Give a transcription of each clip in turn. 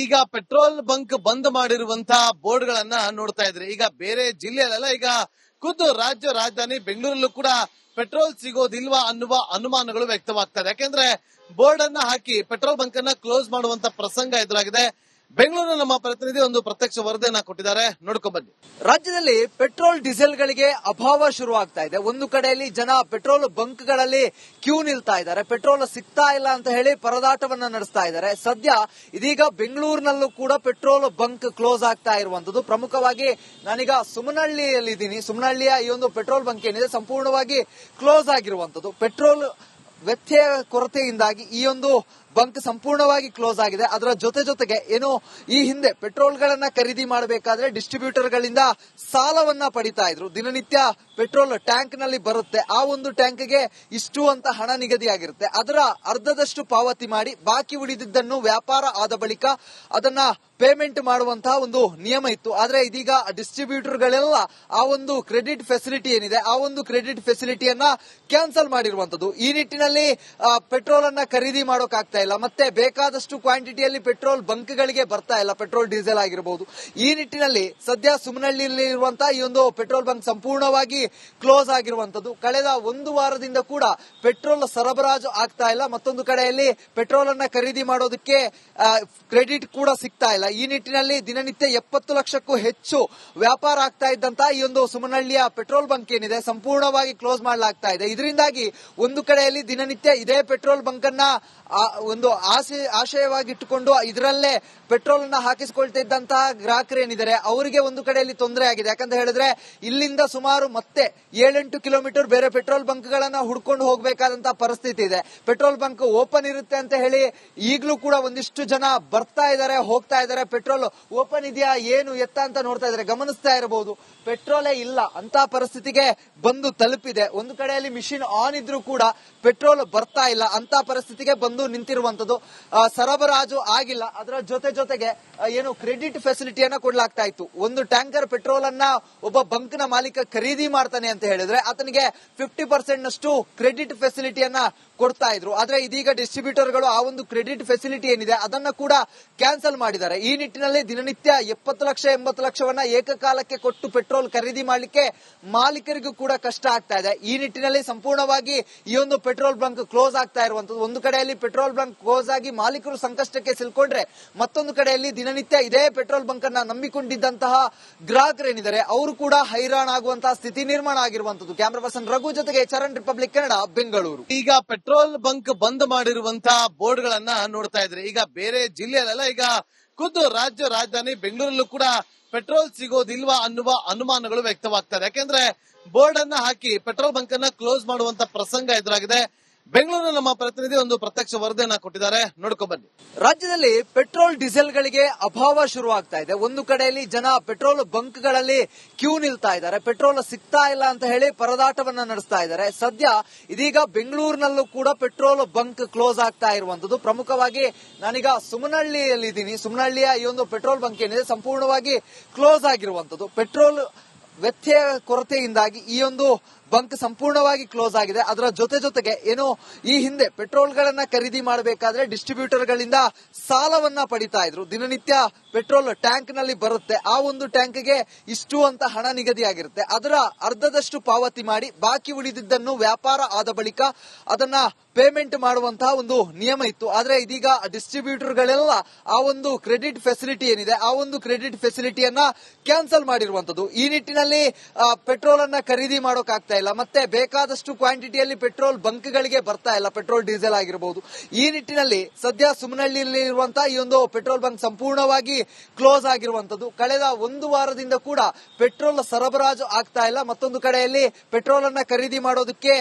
ಈಗ petrol bunk ಬಂದ್ ಮಾಡಿರುವಂತಹ ಬೋರ್ಡ್ ಗಳನ್ನ ನೋಡ್ತಾ ಇದ್ರಿ. ಈಗ ಬೇರೆ ಜಿಲ್ಲೆಯಲ್ಲೆಲ್ಲ ಈಗ ಖುದ್ದು ರಾಜ್ಯ ರಾಜಧಾನಿ ಬೆಂಗಳೂರಲ್ಲೂ ಕೂಡ ಪೆಟ್ರೋಲ್ ಸಿಗೋದಿಲ್ವಾ ಅನ್ನುವ ಅನುಮಾನಗಳು ವ್ಯಕ್ತವಾಗ್ತದೆ. ಯಾಕೆಂದ್ರೆ ಬೋರ್ಡ್ ಅನ್ನ ಹಾಕಿ ಪೆಟ್ರೋಲ್ ಬಂಕ್ ಅನ್ನ ಕ್ಲೋಸ್ ಮಾಡುವಂತ ಪ್ರಸಂಗ ಎದುರಾಗಿದೆ. ಬೆಂಗಳೂರಿನ ನಮ್ಮ ಪ್ರತಿನಿಧಿ ಒಂದು ಪ್ರತ್ಯಕ್ಷ ವರದಿಯನ್ನ ಕೊಟ್ಟಿದ್ದಾರೆ, ನೋಡ್ಕೊಂಡ್ ಬನ್ನಿ. ರಾಜ್ಯದಲ್ಲಿ ಪೆಟ್ರೋಲ್ ಡೀಸೆಲ್ ಗಳಿಗೆ ಅಭಾವ ಶುರುವಾಗ್ತಾ ಇದೆ. ಒಂದು ಕಡೆಯಲ್ಲಿ ಜನ ಪೆಟ್ರೋಲ್ ಬಂಕ್ ಗಳಲ್ಲಿ ಕ್ಯೂ ನಿಲ್ತಾ ಇದ್ದಾರೆ, ಪೆಟ್ರೋಲ್ ಸಿಗ್ತಾ ಇಲ್ಲ ಅಂತ ಹೇಳಿ ಪರದಾಟವನ್ನ ನಡೆಸ್ತಾ ಇದ್ದಾರೆ. ಸದ್ಯ ಇದೀಗ ಬೆಂಗಳೂರಿನಲ್ಲೂ ಕೂಡ ಪೆಟ್ರೋಲ್ ಬಂಕ್ ಕ್ಲೋಸ್ ಆಗ್ತಾ ಇರುವಂತದ್ದು. ಪ್ರಮುಖವಾಗಿ ನಾನೀಗ ಸುಮನಹಳ್ಳಿಯಲ್ಲಿದ್ದೀನಿ. ಸುಮನಹಳ್ಳಿಯ ಈ ಒಂದು ಪೆಟ್ರೋಲ್ ಬಂಕ್ ಏನಿದೆ ಸಂಪೂರ್ಣವಾಗಿ ಕ್ಲೋಸ್ ಆಗಿರುವಂತದ್ದು. ಪೆಟ್ರೋಲ್ ವ್ಯತ್ಯಯ ಕೊರತೆಯಿಂದಾಗಿ ಈ ಒಂದು ಬಂಕ್ ಸಂಪೂರ್ಣವಾಗಿ ಕ್ಲೋಸ್ ಆಗಿದೆ. ಅದರ ಜೊತೆಗೆ ಏನು ಈ ಹಿಂದೆ ಪೆಟ್ರೋಲ್ ಗಳನ್ನ ಖರೀದಿ ಮಾಡಬೇಕಾದ್ರೆ ಡಿಸ್ಟ್ರಿಬ್ಯೂಟರ್ ಗಳಿಂದ ಸಾಲವನ್ನ ಪಡಿತಾ ಇದ್ರು. ದಿನನಿತ್ಯ ಪೆಟ್ರೋಲ್ ಟ್ಯಾಂಕ್ ನಲ್ಲಿ ಬರುತ್ತೆ, ಆ ಒಂದು ಟ್ಯಾಂಕ್ಗೆ ಇಷ್ಟು ಅಂತ ಹಣ ನಿಗದಿಯಾಗಿರುತ್ತೆ. ಅದರ ಅರ್ಧದಷ್ಟು ಪಾವತಿ ಮಾಡಿ ಬಾಕಿ ಉಳಿದಿದ್ದನ್ನು ವ್ಯಾಪಾರ ಆದ ಬಳಿಕ ಅದನ್ನ ಪೇಮೆಂಟ್ ಮಾಡುವಂತಹ ಒಂದು ನಿಯಮ ಇತ್ತು. ಆದ್ರೆ ಇದೀಗ ಡಿಸ್ಟ್ರಿಬ್ಯೂಟರ್ ಗಳೆಲ್ಲ ಆ ಒಂದು ಕ್ರೆಡಿಟ್ ಫೆಸಿಲಿಟಿ ಏನಿದೆ ಆ ಒಂದು ಕ್ರೆಡಿಟ್ ಫೆಸಿಲಿಟಿಯನ್ನ ಕ್ಯಾನ್ಸಲ್ ಮಾಡಿರುವಂತದ್ದು. ಈ ನಿಟ್ಟಿನಲ್ಲಿ ಪೆಟ್ರೋಲ್ ಅನ್ನ ಖರೀದಿ ಮಾಡೋಕ್ಕಾಗ್ತಾ ಇಲ್ಲ, ಮತ್ತೆ ಬೇಕಾದಷ್ಟು ಕ್ವಾಂಟಿಟಿಯಲ್ಲಿ ಪೆಟ್ರೋಲ್ ಬಂಕ್ ಗಳಿಗೆ ಬರ್ತಾ ಇಲ್ಲ, ಪೆಟ್ರೋಲ್ ಡೀಸೆಲ್ ಆಗಿರಬಹುದು. ಈ ನಿಟ್ಟಿನಲ್ಲಿ ಸದ್ಯ ಸುಮನಹಳ್ಳಿಯಲ್ಲಿ ಇರುವಂತಹ ಈ ಒಂದು ಪೆಟ್ರೋಲ್ ಬಂಕ್ ಸಂಪೂರ್ಣವಾಗಿ ಕ್ಲೋಸ್ ಆಗಿರುವಂತದ್ದು. ಕಳೆದ ಒಂದು ವಾರದಿಂದ ಕೂಡ ಪೆಟ್ರೋಲ್ ಸರಬರಾಜು ಆಗ್ತಾ ಇಲ್ಲ. ಮತ್ತೊಂದು ಕಡೆಯಲ್ಲಿ ಪೆಟ್ರೋಲ್ ಅನ್ನ ಖರೀದಿ ಮಾಡೋದಕ್ಕೆ ಕ್ರೆಡಿಟ್ ಕೂಡ ಸಿಗ್ತಾ ಇಲ್ಲ. ಈ ನಿಟ್ಟಿನಲ್ಲಿ ದಿನನಿತ್ಯ 70 ಲಕ್ಷಕ್ಕೂ ಹೆಚ್ಚು ವ್ಯಾಪಾರ ಆಗ್ತಾ ಇದ್ದಂತಹ ಈ ಒಂದು ಸುಮನಹಳ್ಳಿಯ ಪೆಟ್ರೋಲ್ ಬಂಕ್ ಏನಿದೆ ಸಂಪೂರ್ಣವಾಗಿ ಕ್ಲೋಸ್ ಮಾಡಲಾಗ್ತಾ ಇದೆ. ಇದರಿಂದಾಗಿ ಒಂದು ಕಡೆಯಲ್ಲಿ ದಿನನಿತ್ಯ ಇದೇ ಪೆಟ್ರೋಲ್ ಬಂಕ್ ಅನ್ನ ಒಂದು ಆಶಯವಾಗಿಟ್ಟುಕೊಂಡು ಇದರಲ್ಲೇ ಪೆಟ್ರೋಲ್ ಅನ್ನ ಹಾಕಿಸಿಕೊಳ್ತಿದ್ದಂತಹ ಗ್ರಾಹಕರೇನಿದ್ದಾರೆ ಅವರಿಗೆ ಒಂದು ಕಡೆಯಲ್ಲಿ ತೊಂದರೆ ಆಗಿದೆ. ಯಾಕಂತ ಹೇಳಿದ್ರೆ ಇಲ್ಲಿಂದ ಸುಮಾರು ಮತ್ತೆ 7-8 ಕಿಲೋಮೀಟರ್ ಬೇರೆ ಪೆಟ್ರೋಲ್ ಬಂಕ್ ಗಳನ್ನ ಹುಡ್ಕೊಂಡು ಹೋಗಬೇಕಾದಂತಹ ಪರಿಸ್ಥಿತಿ ಇದೆ. ಪೆಟ್ರೋಲ್ ಬಂಕ್ ಓಪನ್ ಇರುತ್ತೆ ಅಂತ ಹೇಳಿ ಈಗಲೂ ಕೂಡ ಒಂದಿಷ್ಟು ಜನ ಬರ್ತಾ ಇದ್ದಾರೆ, ಹೋಗ್ತಾ ಇದ್ದಾರೆ. ಪೆಟ್ರೋಲ್ ಓಪನ್ ಇದೆಯಾ ಏನು ಎತ್ತ ಅಂತ ನೋಡ್ತಾ ಇದ್ದಾರೆ, ಗಮನಿಸ್ತಾ ಇರಬಹುದು. ಪೆಟ್ರೋಲೇ ಇಲ್ಲ ಅಂತ ಪರಿಸ್ಥಿತಿಗೆ ಬಂದು ತಲುಪಿದೆ. ಒಂದು ಕಡೆಯಲ್ಲಿ ಮಿಷಿನ್ ಆನ್ ಇದ್ರೂ ಕೂಡ ಪೆಟ್ರೋಲ್ ಬರ್ತಾ ಇಲ್ಲ ಅಂತ ಪರಿಸ್ಥಿತಿಗೆ ಬಂದು ನಿಂತಿರುವಂತದ್ದು. ಸರಬರಾಜು ಆಗಿಲ್ಲ. ಅದರ ಜೊತೆಗೆ ಏನು ಕ್ರೆಡಿಟ್ ಫೆಸಿಲಿಟಿಯನ್ನ ಕೊಡ್ಲಾಗ್ತಾ ಇತ್ತು. ಒಂದು ಟ್ಯಾಂಕರ್ ಪೆಟ್ರೋಲ್ ಅನ್ನ ಒಬ್ಬ ಬಂಕ್ ನ ಮಾಲೀಕ ಖರೀದಿ ಮಾಡ್ತಾನೆ ಅಂತ ಹೇಳಿದ್ರೆ ಆತನಿಗೆ 50% ನಷ್ಟು ಕ್ರೆಡಿಟ್ ಫೆಸಿಲಿಟಿಯನ್ನ ಕೊಡ್ತಾ ಇದ್ರು. ಆದ್ರೆ ಇದೀಗ ಡಿಸ್ಟ್ರಿಬ್ಯೂಟರ್ ಗಳು ಆ ಒಂದು ಕ್ರೆಡಿಟ್ ಫೆಸಿಲಿಟಿ ಏನಿದೆ ಅದನ್ನ ಕೂಡ ಕ್ಯಾನ್ಸಲ್ ಮಾಡಿದ್ದಾರೆ. ಈ ನಿಟ್ಟಿನಲ್ಲಿ ದಿನನಿತ್ಯ 70 ಲಕ್ಷ 80 ಲಕ್ಷವನ್ನ ಏಕಕಾಲಕ್ಕೆ ಕೊಟ್ಟು ಪೆಟ್ರೋಲ್ ಖರೀದಿ ಮಾಡಲಿಕ್ಕೆ ಮಾಲೀಕರಿಗೂ ಕೂಡ ಕಷ್ಟ ಆಗ್ತಾ ಇದೆ. ಈ ನಿಟ್ಟಿನಲ್ಲಿ ಸಂಪೂರ್ಣವಾಗಿ ಈ ಒಂದು ಪೆಟ್ರೋಲ್ ಬಂಕ್ ಕ್ಲೋಸ್ ಆಗ್ತಾ ಇರುವಂತದ್ದು. ಒಂದು ಕಡೆಯಲ್ಲಿ ಪೆಟ್ರೋಲ್ ಬಂಕ್ ಕ್ಲೋಸ್ ಆಗಿ ಮಾಲೀಕರು ಸಂಕಷ್ಟಕ್ಕೆ ಸಿಲ್ಕೊಂಡ್ರೆ ಮತ್ತೊಂದು ಕಡೆಯಲ್ಲಿ ದಿನನಿತ್ಯ ಇದೇ ಪೆಟ್ರೋಲ್ ಬಂಕ್ ಅನ್ನ ನಂಬಿಕೊಂಡಿದ್ದಂತಹ ಗ್ರಾಹಕರೇನಿದ್ದಾರೆ ಅವರು ಕೂಡ ಹೈರಾಣಾಗುವಂತಹ ಸ್ಥಿತಿ ನಿರ್ಮಾಣ ಆಗಿರುವಂತದ್ದು. ಕ್ಯಾಮರಾ ಪರ್ಸನ್ ರಘು ಜೊತೆಗೆ ಚರಣ್, ರಿಪಬ್ಲಿಕ್ ಕನ್ನಡ, ಬೆಂಗಳೂರು. ಈಗ ಪೆಟ್ರೋಲ್ ಬಂಕ್ ಬಂದ್ ಮಾಡಿರುವಂತಹ ಬೋರ್ಡ್ ಗಳನ್ನ ನೋಡ್ತಾ ಇದ್ರಿ. ಈಗ ಬೇರೆ ಜಿಲ್ಲೆಯಲ್ಲೆಲ್ಲ ಈಗ ಖುದ್ದು ರಾಜ್ಯ ರಾಜಧಾನಿ ಬೆಂಗಳೂರಲ್ಲೂ ಕೂಡ ಪೆಟ್ರೋಲ್ ಸಿಗೋದಿಲ್ವಾ ಅನ್ನುವ ಅನುಮಾನಗಳು ವ್ಯಕ್ತವಾಗ್ತದೆ. ಯಾಕೆಂದ್ರೆ ಬೋರ್ಡ್ ಅನ್ನ ಹಾಕಿ ಪೆಟ್ರೋಲ್ ಬಂಕ್ ಅನ್ನ ಕ್ಲೋಸ್ ಮಾಡುವಂತ ಪ್ರಸಂಗ ಎದುರಾಗಿದೆ. ಬೆಂಗಳೂರಿನ ನಮ್ಮ ಪ್ರತಿನಿಧಿ ಒಂದು ಪ್ರತ್ಯಕ್ಷ ವರದಿಯನ್ನ ಕೊಟ್ಟಿದ್ದಾರೆ, ನೋಡ್ಕೊಂಡ್ ಬನ್ನಿ. ರಾಜ್ಯದಲ್ಲಿ ಪೆಟ್ರೋಲ್ ಡೀಸೆಲ್ ಗಳಿಗೆ ಅಭಾವ ಶುರುವಾಗ್ತಾ ಇದೆ. ಒಂದು ಕಡೆಯಲ್ಲಿ ಜನ ಪೆಟ್ರೋಲ್ ಬಂಕ್ ಗಳಲ್ಲಿ ಕ್ಯೂ ನಿಲ್ತಾ ಇದ್ದಾರೆ, ಪೆಟ್ರೋಲ್ ಸಿಗ್ತಾ ಇಲ್ಲ ಅಂತ ಹೇಳಿ ಪರದಾಟವನ್ನ ನಡೆಸ್ತಾ ಇದ್ದಾರೆ. ಸದ್ಯ ಇದೀಗ ಬೆಂಗಳೂರಿನಲ್ಲೂ ಕೂಡ ಪೆಟ್ರೋಲ್ ಬಂಕ್ ಕ್ಲೋಸ್ ಆಗ್ತಾ ಇರುವಂತದ್ದು. ಪ್ರಮುಖವಾಗಿ ನಾನೀಗ ಸುಮನಹಳ್ಳಿಯಲ್ಲಿದ್ದೀನಿ. ಸುಮನಹಳ್ಳಿಯ ಈ ಒಂದು ಪೆಟ್ರೋಲ್ ಬಂಕ್ ಏನಿದೆ ಸಂಪೂರ್ಣವಾಗಿ ಕ್ಲೋಸ್ ಆಗಿರುವಂತದ್ದು. ಪೆಟ್ರೋಲ್ ವ್ಯತ್ಯಯ ಕೊರತೆಯಿಂದಾಗಿ ಈ ಒಂದು ಬಂಕ್ ಸಂಪೂರ್ಣವಾಗಿ ಕ್ಲೋಸ್ ಆಗಿದೆ. ಅದರ ಜೊತೆಗೆ ಏನು ಈ ಹಿಂದೆ ಪೆಟ್ರೋಲ್ ಗಳನ್ನ ಖರೀದಿ ಮಾಡಬೇಕಾದ್ರೆ ಡಿಸ್ಟ್ರಿಬ್ಯೂಟರ್ ಗಳಿಂದ ಸಾಲವನ್ನ ಪಡಿತಾ ಇದ್ರು. ದಿನನಿತ್ಯ ಪೆಟ್ರೋಲ್ ಟ್ಯಾಂಕ್ ನಲ್ಲಿ ಬರುತ್ತೆ, ಆ ಒಂದು ಟ್ಯಾಂಕ್ಗೆ ಇಷ್ಟು ಅಂತ ಹಣ ನಿಗದಿಯಾಗಿರುತ್ತೆ. ಅದರ ಅರ್ಧದಷ್ಟು ಪಾವತಿ ಮಾಡಿ ಬಾಕಿ ಉಳಿದಿದ್ದನ್ನು ವ್ಯಾಪಾರ ಆದ ಬಳಿಕ ಅದನ್ನ ಪೇಮೆಂಟ್ ಮಾಡುವಂತಹ ಒಂದು ನಿಯಮ ಇತ್ತು. ಆದ್ರೆ ಇದೀಗ ಡಿಸ್ಟ್ರಿಬ್ಯೂಟರ್ ಗಳೆಲ್ಲ ಆ ಒಂದು ಕ್ರೆಡಿಟ್ ಫೆಸಿಲಿಟಿ ಏನಿದೆ ಆ ಒಂದು ಕ್ರೆಡಿಟ್ ಫೆಸಿಲಿಟಿಯನ್ನ ಕ್ಯಾನ್ಸಲ್ ಮಾಡಿರುವಂತದ್ದು. ಈ ನಿಟ್ಟಿನಲ್ಲಿ ಪೆಟ್ರೋಲ್ ಅನ್ನ ಖರೀದಿ ಮಾಡೋಕ್ಕಾಗ್ತಾ ಇಲ್ಲ, ಮತ್ತೆ ಬೇಕಾದಷ್ಟು ಕ್ವಾಂಟಿಟಿಯಲ್ಲಿ ಪೆಟ್ರೋಲ್ ಬಂಕ್ ಗಳಿಗೆ ಬರ್ತಾ ಇಲ್ಲ, ಪೆಟ್ರೋಲ್ ಡೀಸೆಲ್ ಆಗಿರಬಹುದು. ಈ ನಿಟ್ಟಿನಲ್ಲಿ ಸದ್ಯ ಸುಮನಹಳ್ಳಿಯಲ್ಲಿ ಇರುವಂತಹ ಈ ಒಂದು ಪೆಟ್ರೋಲ್ ಬಂಕ್ ಸಂಪೂರ್ಣವಾಗಿ ಕ್ಲೋಸ್ ಆಗಿರುವಂತದ್ದು. ಕಳೆದ ಒಂದು ವಾರದಿಂದ ಕೂಡ ಪೆಟ್ರೋಲ್ ಸರಬರಾಜು ಆಗ್ತಾ ಇಲ್ಲ. ಮತ್ತೊಂದು ಕಡೆಯಲ್ಲಿ ಪೆಟ್ರೋಲ್ ಅನ್ನ ಖರೀದಿ ಮಾಡೋದಕ್ಕೆ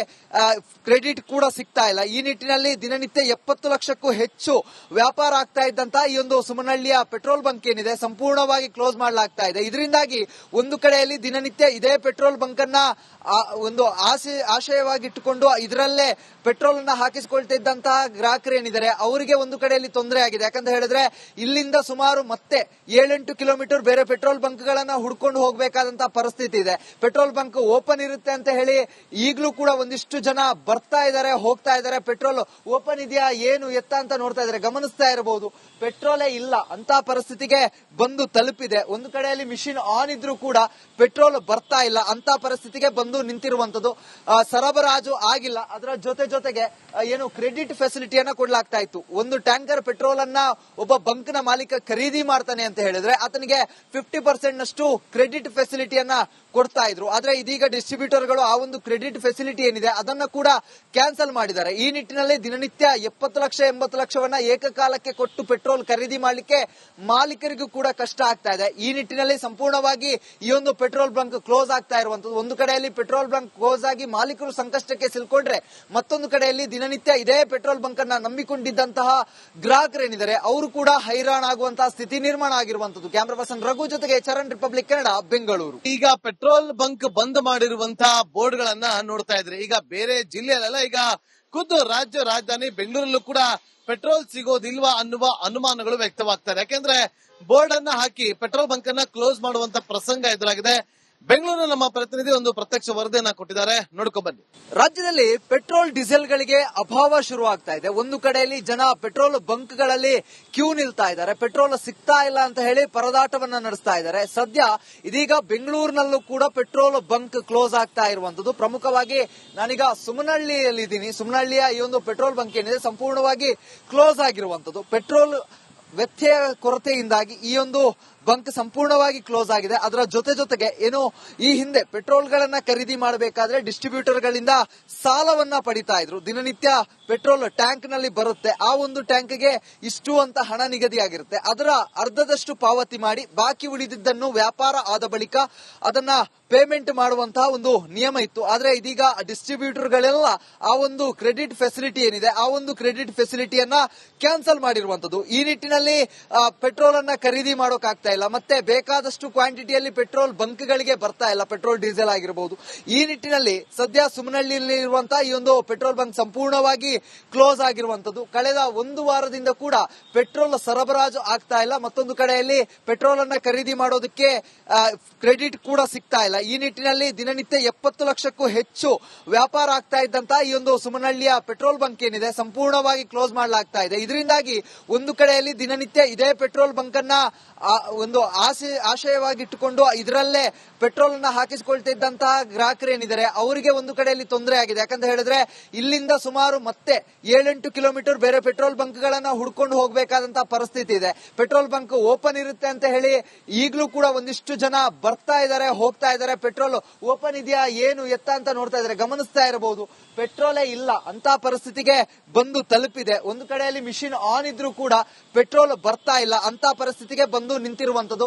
ಕ್ರೆಡಿಟ್ ಕೂಡ ಸಿಗ್ತಾ ಇಲ್ಲ. ಈ ನಿಟ್ಟಿನಲ್ಲಿ ದಿನನಿತ್ಯ 70 ಲಕ್ಷಕ್ಕೂ ಹೆಚ್ಚು ವ್ಯಾಪಾರ ಆಗ್ತಾ ಇದ್ದಂತಹ ಈ ಒಂದು ಸುಮನಹಳ್ಳಿಯ ಪೆಟ್ರೋಲ್ ಬಂಕ್ ಏನಿದೆ ಸಂಪೂರ್ಣವಾಗಿ ಕ್ಲೋಸ್ ಮಾಡಲಾಗ್ತಾ ಇದೆ. ಇದರಿಂದಾಗಿ ಒಂದು ಕಡೆಯಲ್ಲಿ ದಿನನಿತ್ಯ ಇದೇ ಪೆಟ್ರೋಲ್ ಬಂಕ್ ಅನ್ನ ಒಂದು ಆಶಯವಾಗಿಟ್ಟುಕೊಂಡು ಇದರಲ್ಲೇ ಪೆಟ್ರೋಲ್ ಅನ್ನ ಹಾಕಿಸಿಕೊಳ್ತಿದ್ದಂತಹ ಗ್ರಾಹಕರು ಏನಿದ್ದಾರೆ ಅವರಿಗೆ ಒಂದು ಕಡೆಯಲ್ಲಿ ತೊಂದರೆ ಆಗಿದೆ. ಯಾಕಂತ ಹೇಳಿದ್ರೆ ಇಲ್ಲಿಂದ ಸುಮಾರು ಮತ್ತೆ 7-8 ಕಿಲೋಮೀಟರ್ ಬೇರೆ ಪೆಟ್ರೋಲ್ ಬಂಕ್ ಗಳನ್ನ ಹುಡ್ಕೊಂಡು ಹೋಗಬೇಕಾದಂತಹ ಪರಿಸ್ಥಿತಿ ಇದೆ. ಪೆಟ್ರೋಲ್ ಬಂಕ್ ಓಪನ್ ಇರುತ್ತೆ ಅಂತ ಹೇಳಿ ಈಗಲೂ ಕೂಡ ಒಂದಿಷ್ಟು ಜನ ಬರ್ತಾ ಇದ್ದಾರೆ, ಹೋಗ್ತಾ ಇದ್ದಾರೆ. ಪೆಟ್ರೋಲ್ ಓಪನ್ ಇದೆಯಾ ಏನು ಎತ್ತ ಅಂತ ನೋಡ್ತಾ ಇದ್ದಾರೆ. ಗಮನಿಸ್ತಾ ಇರಬಹುದು, ಪೆಟ್ರೋಲೇ ಇಲ್ಲ ಅಂತ ಪರಿಸ್ಥಿತಿಗೆ ಬಂದು ತಲುಪಿದೆ. ಒಂದು ಕಡೆಯಲ್ಲಿ ಮಿಷಿನ್ ಆನ್ ಇದ್ರೂ ಕೂಡ ಪೆಟ್ರೋಲ್ ಬರ್ತಾ ಇಲ್ಲ ಅಂತ ಪರಿಸ್ಥಿತಿಗೆ ಬಂದು ನಿಂತಿರುವಂತದ್ದು. ಸರಬರಾಜು ಆಗಿಲ್ಲ. ಅದರ ಜೊತೆಗೆ ಏನು ಕ್ರೆಡಿಟ್ ಫೆಸಿಲಿಟಿಯನ್ನ ಕೊಡ್ಲಾಗ್ತಾ ಇತ್ತು. ಒಂದು ಟ್ಯಾಂಕರ್ ಪೆಟ್ರೋಲ್ ಅನ್ನ ಒಬ್ಬ ಬಂಕ್ ನ ಮಾಲೀಕ ಖರೀದಿ ಮಾಡ್ತಾನೆ ಅಂತ ಹೇಳಿದ್ರೆ ಆತನಿಗೆ 50% ನಷ್ಟು ಕ್ರೆಡಿಟ್ ಫೆಸಿಲಿಟಿಯನ್ನ ಕೊಡ್ತಾ ಇದ್ರು. ಆದ್ರೆ ಇದೀಗ ಡಿಸ್ಟ್ರಿಬ್ಯೂಟರ್ ಗಳು ಆ ಒಂದು ಕ್ರೆಡಿಟ್ ಫೆಸಿಲಿಟಿ ಏನಿದೆ ಅದನ್ನ ಕೂಡ ಕ್ಯಾನ್ಸಲ್ ಮಾಡಿದ್ದಾರೆ. ಈ ನಿಟ್ಟಿನಲ್ಲಿ ದಿನನಿತ್ಯ 70 ಲಕ್ಷ 80 ಲಕ್ಷವನ್ನ ಏಕಕಾಲಕ್ಕೆ ಕೊಟ್ಟು ಪೆಟ್ರೋಲ್ ಖರೀದಿ ಮಾಡಲಿಕ್ಕೆ ಮಾಲೀಕರಿಗೂ ಕೂಡ ಕಷ್ಟ ಆಗ್ತಾ ಇದೆ. ಈ ನಿಟ್ಟಿನಲ್ಲಿ ಸಂಪೂರ್ಣವಾಗಿ ಈ ಒಂದು ಪೆಟ್ರೋಲ್ ಬಂಕ್ ಕ್ಲೋಸ್ ಆಗ್ತಾ ಇರುವಂತದ್ದು. ಒಂದು ಕಡೆಯಲ್ಲಿ ಪೆಟ್ರೋಲ್ ಬಂಕ್ ಕ್ಲೋಸ್ ಆಗಿ ಮಾಲೀಕರು ಸಂಕಷ್ಟಕ್ಕೆ ಸಿಲ್ಕೊಂಡ್ರೆ, ಮತ್ತೊಂದು ಕಡೆಯಲ್ಲಿ ದಿನನಿತ್ಯ ಇದೇ ಪೆಟ್ರೋಲ್ ಬಂಕ್ ಅನ್ನ ನಂಬಿಕೊಂಡಿದ್ದಂತಹ ಗ್ರಾಹಕರೇನಿದ್ದಾರೆ ಅವರು ಕೂಡ ಹೈರಾಣಾಗುವಂತಹ ಸ್ಥಿತಿ ನಿರ್ಮಾಣ ಆಗಿರುವಂತದ್ದು. ಕ್ಯಾಮರಾ ಪರ್ಸನ್ ರಘು ಜೊತೆಗೆ ಚರಣ್, ರಿಪಬ್ಲಿಕ್ ಕನ್ನಡ, ಬೆಂಗಳೂರು. ಈಗ ಪೆಟ್ರೋಲ್ ಬಂಕ್ ಬಂದ್ ಮಾಡಿರುವಂತಹ ಬೋರ್ಡ್ ಗಳನ್ನ ನೋಡ್ತಾ ಇದ್ರಿ. ಈಗ ಬೇರೆ ಜಿಲ್ಲೆಯಲ್ಲೆಲ್ಲ ಈಗ ಖುದ್ದು ರಾಜ್ಯ ರಾಜಧಾನಿ ಬೆಂಗಳೂರಲ್ಲೂ ಕೂಡ ಪೆಟ್ರೋಲ್ ಸಿಗೋದಿಲ್ವಾ ಅನ್ನುವ ಅನುಮಾನಗಳು ವ್ಯಕ್ತವಾಗ್ತಾರೆ. ಯಾಕೆಂದ್ರೆ ಬೋರ್ಡ್ ಅನ್ನ ಹಾಕಿ ಪೆಟ್ರೋಲ್ ಬಂಕ್ ಅನ್ನ ಕ್ಲೋಸ್ ಮಾಡುವಂತ ಪ್ರಸಂಗ ಎದುರಾಗಿದೆ. ಬೆಂಗಳೂರಿನ ನಮ್ಮ ಪ್ರತಿನಿಧಿ ಒಂದು ಪ್ರತ್ಯಕ್ಷ ವರದಿಯನ್ನ ಕೊಟ್ಟಿದ್ದಾರೆ, ನೋಡ್ಕೊಂಡ್ ಬನ್ನಿ. ರಾಜ್ಯದಲ್ಲಿ ಪೆಟ್ರೋಲ್ ಡೀಸೆಲ್ ಗಳಿಗೆ ಅಭಾವ ಶುರುವಾಗ್ತಾ ಇದೆ. ಒಂದು ಕಡೆಯಲ್ಲಿ ಜನ ಪೆಟ್ರೋಲ್ ಬಂಕ್ ಗಳಲ್ಲಿ ಕ್ಯೂ ನಿಲ್ತಾ ಇದ್ದಾರೆ. ಪೆಟ್ರೋಲ್ ಸಿಗ್ತಾ ಇಲ್ಲ ಅಂತ ಹೇಳಿ ಪರದಾಟವನ್ನ ನಡೆಸ್ತಾ ಇದ್ದಾರೆ. ಸದ್ಯ ಇದೀಗ ಬೆಂಗಳೂರಿನಲ್ಲೂ ಕೂಡ ಪೆಟ್ರೋಲ್ ಬಂಕ್ ಕ್ಲೋಸ್ ಆಗ್ತಾ ಇರುವಂತದ್ದು. ಪ್ರಮುಖವಾಗಿ ನಾನೀಗ ಸುಮನಹಳ್ಳಿಯಲ್ಲಿದ್ದೀನಿ. ಸುಮನಹಳ್ಳಿಯ ಈ ಒಂದು ಪೆಟ್ರೋಲ್ ಬಂಕ್ ಏನಿದೆ ಸಂಪೂರ್ಣವಾಗಿ ಕ್ಲೋಸ್ ಆಗಿರುವಂತದ್ದು. ಪೆಟ್ರೋಲ್ ವ್ಯತ್ಯಯ ಕೊರತೆಯಿಂದಾಗಿ ಈ ಒಂದು ಬಂಕ್ ಸಂಪೂರ್ಣವಾಗಿ ಕ್ಲೋಸ್ ಆಗಿದೆ. ಅದರ ಜೊತೆಗೆ ಏನು ಈ ಹಿಂದೆ ಪೆಟ್ರೋಲ್ ಗಳನ್ನ ಖರೀದಿ ಮಾಡಬೇಕಾದ್ರೆ ಡಿಸ್ಟ್ರಿಬ್ಯೂಟರ್ ಗಳಿಂದ ಸಾಲವನ್ನ ಪಡಿತಾ ಇದ್ರು. ದಿನನಿತ್ಯ ಪೆಟ್ರೋಲ್ ಟ್ಯಾಂಕ್ ನಲ್ಲಿ ಬರುತ್ತೆ, ಆ ಒಂದು ಟ್ಯಾಂಕ್ಗೆ ಇಷ್ಟು ಅಂತ ಹಣ ನಿಗದಿಯಾಗಿರುತ್ತೆ. ಅದರ ಅರ್ಧದಷ್ಟು ಪಾವತಿ ಮಾಡಿ ಬಾಕಿ ಉಳಿದಿದ್ದನ್ನು ವ್ಯಾಪಾರ ಆದ ಬಳಿಕ ಅದನ್ನ ಪೇಮೆಂಟ್ ಮಾಡುವಂತಹ ಒಂದು ನಿಯಮ ಇತ್ತು. ಆದ್ರೆ ಇದೀಗ ಡಿಸ್ಟ್ರಿಬ್ಯೂಟರ್ ಗಳೆಲ್ಲ ಆ ಒಂದು ಕ್ರೆಡಿಟ್ ಫೆಸಿಲಿಟಿ ಏನಿದೆ ಆ ಒಂದು ಕ್ರೆಡಿಟ್ ಫೆಸಿಲಿಟಿಯನ್ನ ಕ್ಯಾನ್ಸಲ್ ಮಾಡಿರುವಂತದ್ದು. ಈ ನಿಟ್ಟಿನಲ್ಲಿ ಪೆಟ್ರೋಲ್ ಅನ್ನ ಖರೀದಿ ಮಾಡೋಕಾಗ್ತಾ ಇಲ್ಲ. ಮತ್ತೆ ಬೇಕಾದಷ್ಟು ಕ್ವಾಂಟಿಟಿಯಲ್ಲಿ ಪೆಟ್ರೋಲ್ ಬಂಕ್ ಗಳಿಗೆ ಬರ್ತಾ ಇಲ್ಲ, ಪೆಟ್ರೋಲ್ ಡೀಸೆಲ್ ಆಗಿರಬಹುದು. ಈ ನಿಟ್ಟಿನಲ್ಲಿ ಸದ್ಯ ಸುಮನಹಳ್ಳಿಯಲ್ಲಿ ಇರುವಂತಹ ಈ ಒಂದು ಪೆಟ್ರೋಲ್ ಬಂಕ್ ಸಂಪೂರ್ಣವಾಗಿ ಕ್ಲೋಸ್ ಆಗಿರುವಂತದ್ದು. ಕಳೆದ ಒಂದು ವಾರದಿಂದ ಕೂಡ ಪೆಟ್ರೋಲ್ ಸರಬರಾಜು ಆಗ್ತಾ ಇಲ್ಲ. ಮತ್ತೊಂದು ಕಡೆಯಲ್ಲಿ ಪೆಟ್ರೋಲ್ ಅನ್ನ ಖರೀದಿ ಮಾಡೋದಕ್ಕೆ ಕ್ರೆಡಿಟ್ ಕೂಡ ಸಿಗ್ತಾ ಇಲ್ಲ. ಈ ನಿಟ್ಟಿನಲ್ಲಿ ದಿನನಿತ್ಯ 70 ಲಕ್ಷಕ್ಕೂ ಹೆಚ್ಚು ವ್ಯಾಪಾರ ಆಗ್ತಾ ಇದ್ದಂತಹ ಈ ಒಂದು ಸುಮನಹಳ್ಳಿಯ ಪೆಟ್ರೋಲ್ ಬಂಕ್ ಏನಿದೆ ಸಂಪೂರ್ಣವಾಗಿ ಕ್ಲೋಸ್ ಮಾಡಲಾಗ್ತಾ ಇದೆ. ಇದರಿಂದಾಗಿ ಒಂದು ಕಡೆಯಲ್ಲಿ ದಿನನಿತ್ಯ ಇದೇ ಪೆಟ್ರೋಲ್ ಬಂಕ್ ಅನ್ನ ಒಂದು ಆಶಯವಾಗಿಟ್ಟುಕೊಂಡು ಇದರಲ್ಲೇ ಪೆಟ್ರೋಲ್ ಅನ್ನ ಹಾಕಿಸಿಕೊಳ್ತಿದ್ದಂತಹ ಗ್ರಾಹಕರು ಏನಿದ್ದಾರೆ ಅವರಿಗೆ ಒಂದು ಕಡೆಯಲ್ಲಿ ತೊಂದರೆ ಆಗಿದೆ. ಯಾಕಂತ ಹೇಳಿದ್ರೆ ಇಲ್ಲಿಂದ ಸುಮಾರು ಮತ್ತೆ 7-8 ಕಿಲೋಮೀಟರ್ ಬೇರೆ ಪೆಟ್ರೋಲ್ ಬಂಕ್ ಗಳನ್ನ ಹುಡ್ಕೊಂಡು ಹೋಗಬೇಕಾದಂತಹ ಪರಿಸ್ಥಿತಿ ಇದೆ. ಪೆಟ್ರೋಲ್ ಬಂಕ್ ಓಪನ್ ಇರುತ್ತೆ ಅಂತ ಹೇಳಿ ಈಗಲೂ ಕೂಡ ಒಂದಿಷ್ಟು ಜನ ಬರ್ತಾ ಇದ್ದಾರೆ, ಹೋಗ್ತಾ ಇದ್ದಾರೆ. ಪೆಟ್ರೋಲ್ ಓಪನ್ ಇದೆಯಾ ಏನು ಎತ್ತ ಅಂತ ನೋಡ್ತಾ ಇದ್ದಾರೆ. ಗಮನಿಸ್ತಾ ಇರಬಹುದು, ಪೆಟ್ರೋಲೇ ಇಲ್ಲ ಅಂತ ಪರಿಸ್ಥಿತಿಗೆ ಬಂದು ತಲುಪಿದೆ. ಒಂದು ಕಡೆಯಲ್ಲಿ ಮಿಷಿನ್ ಆನ್ ಇದ್ರೂ ಕೂಡ ಪೆಟ್ರೋಲ್ ಬರ್ತಾ ಇಲ್ಲ ಅಂತ ಪರಿಸ್ಥಿತಿಗೆ ಬಂದು ನಿಂತಿರುವಂತದ್ದು.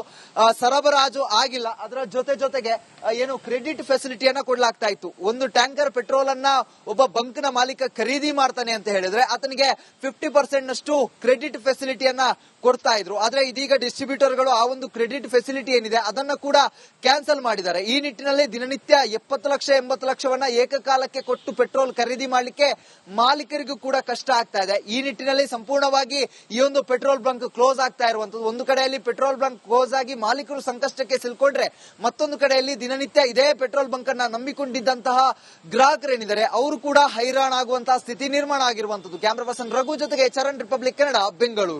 ಸರಬರಾಜು ಆಗಿಲ್ಲ. ಅದರ ಜೊತೆಗೆ ಏನು ಕ್ರೆಡಿಟ್ ಫೆಸಿಲಿಟಿಯನ್ನ ಕೊಡ್ಲಾಗ್ತಾ ಇತ್ತು. ಒಂದು ಟ್ಯಾಂಕರ್ ಪೆಟ್ರೋಲ್ ಅನ್ನ ಒಬ್ಬ ಬಂಕ್ ನ ಮಾಲೀಕ ಖರೀದಿ ಮಾಡ್ತಾನೆ ಅಂತ ಹೇಳಿದ್ರೆ ಆತನಿಗೆ 50% ನಷ್ಟು ಕ್ರೆಡಿಟ್ ಫೆಸಿಲಿಟಿಯನ್ನ ಕೊಡ್ತಾ ಇದ್ರು. ಆದ್ರೆ ಇದೀಗ ಡಿಸ್ಟ್ರಿಬ್ಯೂಟರ್ ಗಳು ಆ ಒಂದು ಕ್ರೆಡಿಟ್ ಫೆಸಿಲಿಟಿ ಏನಿದೆ ಅದನ್ನ ಕೂಡ ಕ್ಯಾನ್ಸಲ್ ಮಾಡಿದ್ದಾರೆ. ಈ ನಿಟ್ಟಿನಲ್ಲಿ ದಿನನಿತ್ಯ 70 ಲಕ್ಷ 80 ಲಕ್ಷವನ್ನ ಏಕಕಾಲಕ್ಕೆ ಕೊಟ್ಟು ಪೆಟ್ರೋಲ್ ಖರೀದಿ ಮಾಡಲಿಕ್ಕೆ ಮಾಲೀಕರಿಗೂ ಕೂಡ ಕಷ್ಟ ಆಗ್ತಾ ಇದೆ. ಈ ನಿಟ್ಟಿನಲ್ಲಿ ಸಂಪೂರ್ಣವಾಗಿ ಈ ಒಂದು ಪೆಟ್ರೋಲ್ ಬಂಕ್ ಕ್ಲೋಸ್ ಆಗ್ತಾ ಇರುವಂತದ್ದು. ಒಂದು ಕಡೆಯಲ್ಲಿ ಪೆಟ್ರೋಲ್ ಬಂಕ್ ಕ್ಲೋಸ್ ಆಗಿ ಮಾಲೀಕರು ಸಂಕಷ್ಟಕ್ಕೆ ಸಿಲ್ಕೊಂಡ್ರೆ, ಮತ್ತೊಂದು ಕಡೆಯಲ್ಲಿ ದಿನನಿತ್ಯ ಇದೇ ಪೆಟ್ರೋಲ್ ಬಂಕ್ ಅನ್ನ ನಂಬಿಕೊಂಡಿದ್ದಂತಹ ಗ್ರಾಹಕರೇನಿದ್ದಾರೆ ಅವರು ಕೂಡ ಹೈರಾಣಾಗುವಂತಹ ಸ್ಥಿತಿ ನಿರ್ಮಾಣ ಆಗಿರುವಂತದ್ದು. ಕ್ಯಾಮರಾ ಪರ್ಸನ್ ರಘು ಜೊತೆಗೆ ಚರಣ್, ರಿಪಬ್ಲಿಕ್ ಕನ್ನಡ, ಬೆಂಗಳೂರು.